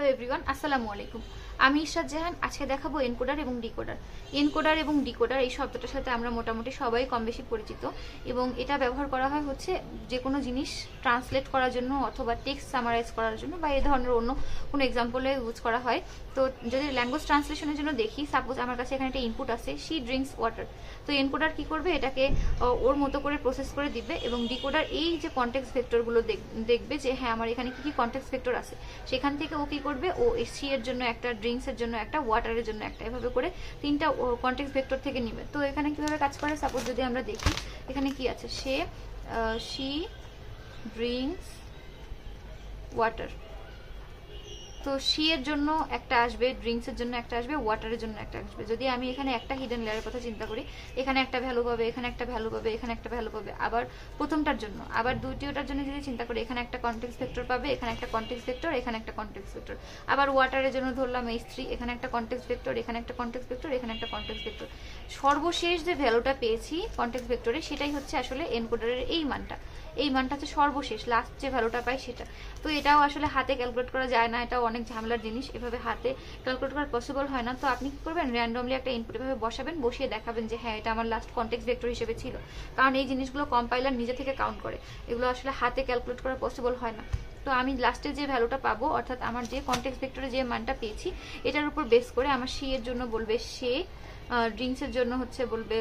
Hello everyone, আসসালামু আলাইকুম। আমি ইশরাত জাহান। আজকে দেখাবো এনকোডার এবং ডিকোডার। এনকোডার এবং ডিকোডার এই শব্দটার সাথে আমরা মোটামুটি সবাই কম বেশি পরিচিত, এবং এটা ব্যবহার করা হয় হচ্ছে যে কোনো জিনিস ট্রান্সলেট করার জন্য অথবা টেক্সট সামারাইজ করার জন্য, বা এই ধরনের অন্য কোনো এক্সাম্পলে ইউজ করা হয়। তো যদি ল্যাঙ্গুয়েজ ট্রান্সলেশনের জন্য দেখি, সাপোজ আমার কাছে এখানে একটা ইনপুট আছে, শি ড্রিঙ্কস ওয়াটার। তো এনকোডার কি করবে, এটাকে ওর মতো করে প্রসেস করে দিবে, এবং ডিকোডার এই যে কনটেক্সট ভেক্টরগুলো দেখবে যে হ্যাঁ আমার এখানে কি কি কনটেক্সট ভেক্টর আছে, সেখান থেকে ও কি করবে, ও সি এর জন্য একটা, ড্রিঙ্কস এর জন্য একটা, ওয়াটারের জন্য একটা, এভাবে করে তিনটা কনটেক্সট ভেক্টর থেকে নিবে। তো এখানে কিভাবে কাজ করে, সাপোজ যদি আমরা দেখি এখানে কি আছে, শি ড্রিঙ্কস ওয়াটার। তো শি এর জন্য একটা আসবে, ড্রিঙ্কস এর জন্য একটা আসবে, ওয়াটারের জন্য একটা আসবে। যদি আমি এখানে একটা হিডেন লেয়ারের কথা চিন্তা করি, এখানে একটা ভ্যালু পাবে, এখানে একটা ভ্যালু পাবে, এখানে একটা ভ্যালু পাবে। আবার প্রথমটার জন্য, আবার দ্বিতীয়টার জন্য যদি চিন্তা করি, এখানে একটা কনটেক্সট ভেক্টর পাবে, এখানে একটা কনটেক্সট ভেক্টর, এখানে একটা কনটেক্সট ভেক্টর। আবার ওয়াটারের জন্য ধরলাম H3, এখানে একটা কনটেক্সট ভেক্টর, এখানে একটা কনটেক্সট ভেক্টর, এখানে একটা কনটেক্সট ভেক্টর। সর্বশেষ যে ভ্যালুটা পেয়েছি কনটেক্সট ভেক্টরে, সেটাই হচ্ছে আসলে এনকোডারের এই মানটা। এই মানটা হচ্ছে সর্বশেষ, লাস্ট যে ভ্যালুটা পাই সেটা। তো এটাও আসলে হাতে ক্যালকুলেট করা যায় না, এটাও অনেক ঝামেলার জিনিস, এভাবে হাতে ক্যালকুলেট করা পসিবল হয় না। তো আপনি কি করবেন, র্যান্ডমলি একটা ইনপুট এভাবে বসাবেন, বসিয়ে দেখাবেন যে হ্যাঁ এটা আমার লাস্ট কনটেক্সট ভেক্টর হিসেবে ছিল। কারণ এই জিনিসগুলো কম্পাইলার নিজে থেকে কাউন্ট করে, এগুলো আসলে হাতে ক্যালকুলেট করা পসিবল হয় না। তো আমি লাস্টে যে ভ্যালুটা পাবো, অর্থাৎ আমার যে কনটেক্সট ভেক্টরে যে মানটা পেয়েছি, এটার উপর বেস করে আমার শি এর জন্য বলবে সে, ড্রিঙ্কস এর জন্য হচ্ছে বলবে,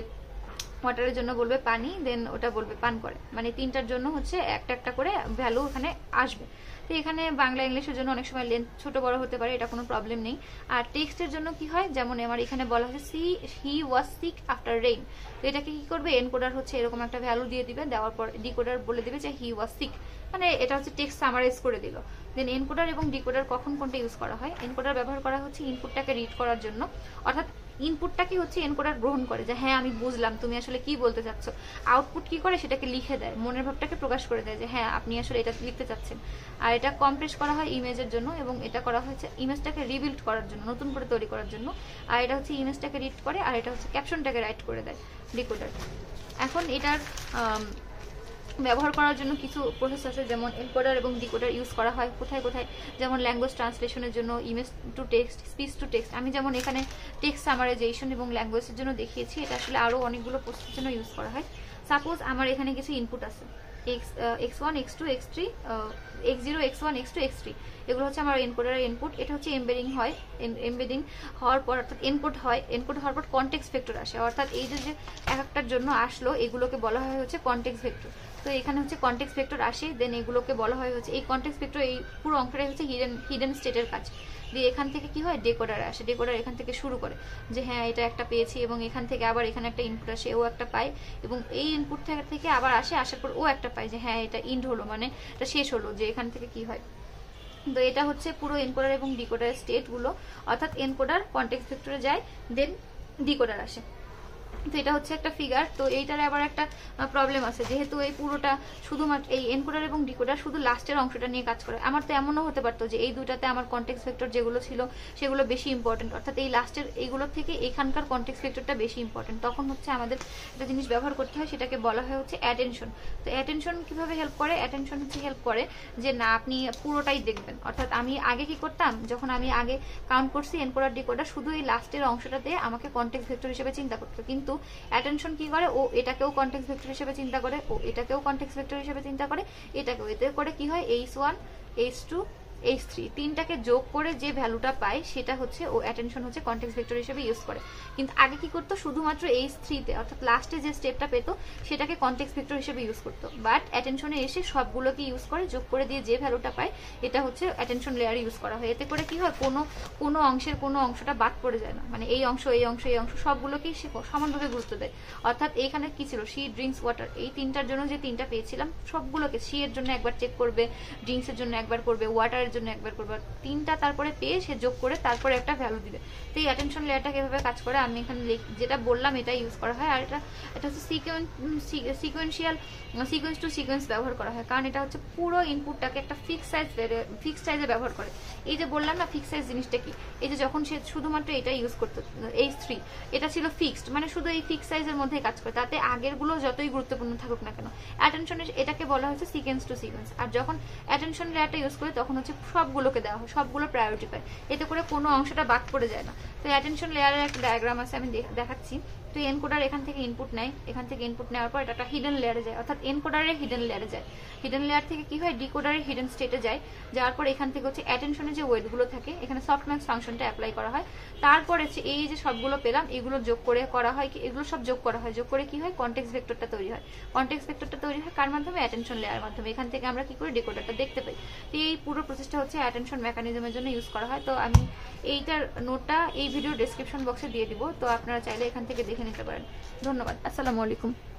ওয়াটারের জন্য বলবে পানি, দেন ওটা বলবে পান করে। মানে তিনটার জন্য হচ্ছে একটা একটা করে ভ্যালু এখানে আসবে। তো এখানে বাংলা ইংলিশের জন্য অনেক সময় লেন্থ ছোট বড় হতে পারে, এটা কোনো প্রবলেম নেই। আর টেক্সটের জন্য কি হয়, যেমন আমার এখানে বলা হচ্ছে হি ওয়াজ সিক আফটার রেইন। তো এটাকে কি করবে, এনকোডার হচ্ছে এরকম একটা ভ্যালু দিয়ে দিবে, দেওয়ার পর ডিকোডার বলে দিবে যে হি ওয়াজ সিক, মানে এটা হচ্ছে টেক্সট সামারাইজ করে দিল। দেন এনকোডার এবং ডিকোডার কখন কোনটা ইউজ করা হয়, এনকোডার ব্যবহার করা হচ্ছে ইনপুটটাকে রিড করার জন্য, অর্থাৎ ইনপুটটাকে হচ্ছে এনকোডার গ্রহণ করে যে হ্যাঁ আমি বুঝলাম তুমি আসলে কি বলতে চাচ্ছ। আউটপুট কি করে, সেটাকে লিখে দেয়, মনের ভাবটাকে প্রকাশ করে দেয় যে হ্যাঁ আপনি আসলে এটা লিখতে চাচ্ছেন। আর এটা কম্প্রেস করা হয় ইমেজের জন্য, এবং এটা করা হয়েছে ইমেজটাকে রিবিল্ড করার জন্য, নতুন করে তৈরি করার জন্য। আর এটা হচ্ছে ইমেজটাকে রিড করে, আর এটা হচ্ছে ক্যাপশনটাকে রাইট করে দেয় ডিকোডার। এখন এটার ব্যবহার করার জন্য কিছু প্রসেস আছে, যেমন এনকোডার এবং ডিকোডার ইউজ করা হয় কোথায় কোথায়, যেমন ল্যাঙ্গুয়েজ ট্রান্সলেশনের জন্য, image to text, speech to text. আমি যেমন এখানে টেক্সট সামারাইজেশন এবং ল্যাঙ্গুয়েজের জন্য দেখিয়েছি, এটা আসলে আরও অনেকগুলো প্রসেসের জন্য ইউজ করা হয়। সাপোজ আমার এখানে কিছু ইনপুট আছে, x1 x2 x3 x0 x1 x2 x3, এগুলো হচ্ছে আমার এনকোডারের ইনপুট। এটা হচ্ছে এমবেডিং হয়, এমবেডিং হওয়ার পর অর্থাৎ এনকোড হয়, এনকোড হওয়ার পর কনটেক্সট ভেক্টর আসে, অর্থাৎ এই যে এক একটার জন্য আসলো এগুলোকে বলা হয় হচ্ছে কনটেক্সট ভেক্টর। তো এখানে হচ্ছে কনটেক্সট ভেক্টর আসে, দেন এগুলোকে বলা হয় হচ্ছে এই কনটেক্সট ভেক্টর, এই পুরো অঙ্কটাই হচ্ছে হিডেন স্টেটের কাজ। দিয়ে এখান থেকে কি হয়, ডেকোডারে আসে, ডেকোডার এখান থেকে শুরু করে যে হ্যাঁ এটা একটা পেয়েছি, এবং এখান থেকে আবার এখানে একটা ইনপুট আসে, ও একটা পায়, এবং এই ইনপুট থেকে আবার আসে, আসার পর ও একটা পায় যে হ্যাঁ এটা ইন্ড হলো, মানে এটা শেষ হলো, যে এখান থেকে কি হয়। তো এটা হচ্ছে পুরো এনকোডার এবং ডিকোডারের স্টেটগুলো, অর্থাৎ এনকোডার কনটেক্সট ভেক্টরে যায়, দেন ডিকোডার আসে। তো এটা হচ্ছে একটা ফিগার। তো এইটার আবার একটা প্রবলেম আছে, যেহেতু এই পুরোটা শুধুমাত্র এই এনকোডার এবং ডিকোডার শুধু লাস্টের অংশটা নিয়ে কাজ করে। আমার তো এমনও হতে পারতো যে এই দুটাতে আমার কনটেক্সট ভেক্টর যেগুলো ছিল সেগুলো বেশি ইম্পর্টেন্ট, অর্থাৎ এই লাস্টের এইগুলোর থেকে এখানকার কনটেক্সট ভেক্টরটা বেশি ইম্পর্টেন্ট। তখন হচ্ছে আমাদের একটা জিনিস ব্যবহার করতে হয়, সেটাকে বলা হয় হচ্ছে অ্যাটেনশন। তো অ্যাটেনশন কিভাবে হেল্প করে, অ্যাটেনশন হচ্ছে হেল্প করে যে না আপনি পুরোটাই দেখবেন। অর্থাৎ আমি আগে কি করতাম, যখন আমি আগে কাউন্ট করছি এনকোডার ডিকোডার, শুধু এই লাস্টের অংশটাতে আমাকে কনটেক্সট ভেক্টর হিসেবে চিন্তা করতে, কিন্তু অ্যাটেনশন কি করে, ও এটাকেও কনটেক্সট ভেক্টর হিসেবে চিন্তা করে, ও এটাকেও কনটেক্সট ভেক্টর হিসেবে চিন্তা করে, এটাকেও। এতে করে কি হয়, H1 H2 H3 তিনটাকে যোগ করে যে ভ্যালুটা পায় সেটা হচ্ছে ও অ্যাটেনশন হচ্ছে কনটেক্সট ভেক্টর হিসেবে ইউজ করে। কিন্তু আগে কি করতো, শুধুমাত্র H3 তে অর্থাৎ লাস্টে যে স্টেপটা পেতো সেটাকে কনটেক্সট ভেক্টর হিসেবে ইউজ করতো। বাট অ্যাটেনশনে এসে সবগুলোকে ইউজ করে, যোগ করে দিয়ে যে ভ্যালুটা পায় এটা হচ্ছে অ্যাটেনশন লেয়ারে ইউজ করা হয়। এতে করে কি হয়, কোনো অংশের কোনো অংশটা বাদ পড়ে যায় না, মানে এই অংশ এই অংশ এই অংশ সবগুলোকেই সে সমানভাবে গুরুত্ব দেয়। অর্থাৎ এইখানে কি ছিল, শি ড্রিঙ্কস ওয়াটার, এই তিনটার জন্য যে তিনটা পেয়েছিলাম সবগুলোকে শি এর জন্য একবার চেক করবে, ড্রিঙ্কস এর জন্য একবার করবে, ওয়াটারের জন্য একবার করবে, তিনটা তারপরে পেয়ে সে যোগ করে তারপরে একটা ভ্যালু দিবে। তো এই অ্যাটেনশন লেয়ারটা কিভাবে কাজ করে আমি এখানে যেটা বললাম এটা ইউজ করা হয়। আর এটা হচ্ছে সিকোয়েন্স টু সিকোয়েন্স ব্যবহার করা হয়, কারণ এটা হচ্ছে পুরো ইনপুটটাকে একটা ফিক্সড সাইজে ব্যবহার করে। এই যে বললাম না ফিক্সড সাইজ জিনিসটা কি, এই যে যখন সে শুধুমাত্র এটা ইউজ করতো H3, এটা ছিল ফিক্সড, মানে শুধু এই ফিক্সড সাইজের মধ্যেই কাজ করে, তাতে আগের গুলো যতই গুরুত্বপূর্ণ থাকুক না কেন। অ্যাটেনশনের এটাকে বলা হচ্ছে সিকোয়েন্স টু সিকোয়েন্স। আর যখন অ্যাটেনশন লেয়ারটা ইউজ করে তখন হচ্ছে সবগুলোকে দেওয়া হয়, সবগুলো প্রায়োরিটি পায়, এতে করে কোনো অংশটা বাদ পড়ে যায় না। তো অ্যাটেনশন লেয়ারের একটা ডায়াগ্রাম আছে, আমি দেখাচ্ছি। তো এনকোডার এখান থেকে ইনপুট নেয়, এখান থেকে ইনপুট নেওয়ার পর এটা একটা হিডেন লেয়ারে যায়, অর্থাৎ এনকোডারের হিডেন লেয়ারে যায়। হিডেন লেয়ার থেকে কি হয়, ডিকোডারের হিডেন স্টেটে যায়। যাওয়ার পর এখান থেকে হচ্ছে অ্যাটেনশনের যে ওয়েটগুলো থাকে, এখানে সফটম্যাক্স ফাংশনটা অ্যাপ্লাই করা হয়। তারপর হচ্ছে এই যে সবগুলো পেলাম, এগুলো যোগ করে করা হয় কি, এগুলো সব যোগ করা হয়, যোগ করে কি হয়, কনটেক্সট ভেক্টরটা তৈরি হয়। কনটেক্সট ভেক্টরটা তৈরি হয় কার মাধ্যমে, অ্যাটেনশন লেয়ার মাধ্যমে। এখান থেকে আমরা কি করে ডিকোডারটা দেখতে পাই। তো এই পুরো প্রসেসটা হচ্ছে অ্যাটেনশন মেকানিজমের জন্য ইউজ করা হয়। তো আমি এইটার নোটটা এই ভিডিও ডেসক্রিপশন বক্সে দিয়ে দিব, তো আপনারা চাইলে এখান থেকে দেখে নিতে পারেন। ধন্যবাদ, আসসালামু আলাইকুম।